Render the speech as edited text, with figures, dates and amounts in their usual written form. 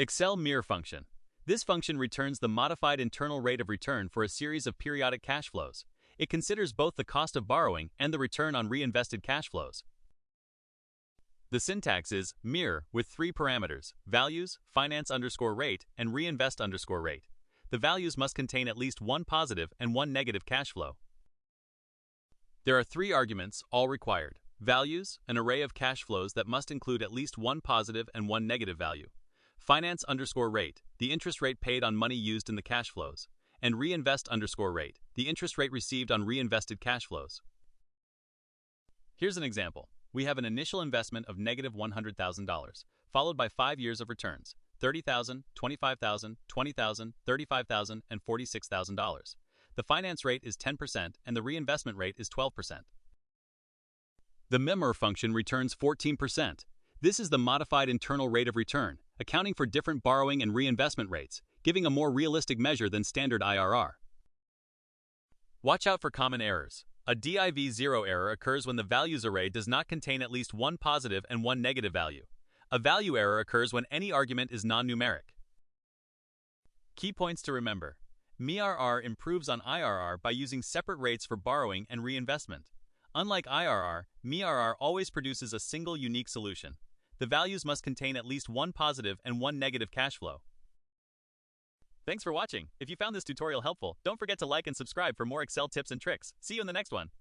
Excel MIRR function. This function returns the modified internal rate of return for a series of periodic cash flows. It considers both the cost of borrowing and the return on reinvested cash flows. The syntax is MIRR with three parameters: values, finance_rate, and reinvest_rate. The values must contain at least one positive and one negative cash flow. There are three arguments, all required. Values, an array of cash flows that must include at least one positive and one negative value. Finance_rate, the interest rate paid on money used in the cash flows. And reinvest_rate, the interest rate received on reinvested cash flows. Here's an example. We have an initial investment of negative $100,000, followed by 5 years of returns: $30,000, $25,000, $20,000, $35,000, and $46,000. The finance rate is 10% and the reinvestment rate is 12%. The MIRR function returns 14%. This is the modified internal rate of return, accounting for different borrowing and reinvestment rates, giving a more realistic measure than standard IRR. Watch out for common errors. A div0 error occurs when the values array does not contain at least one positive and one negative value. A value error occurs when any argument is non-numeric. Key points to remember. MIRR improves on IRR by using separate rates for borrowing and reinvestment. Unlike IRR, MIRR always produces a single unique solution. The values must contain at least one positive and one negative cash flow. Thanks for watching. If you found this tutorial helpful, don't forget to like and subscribe for more Excel tips and tricks. See you in the next one.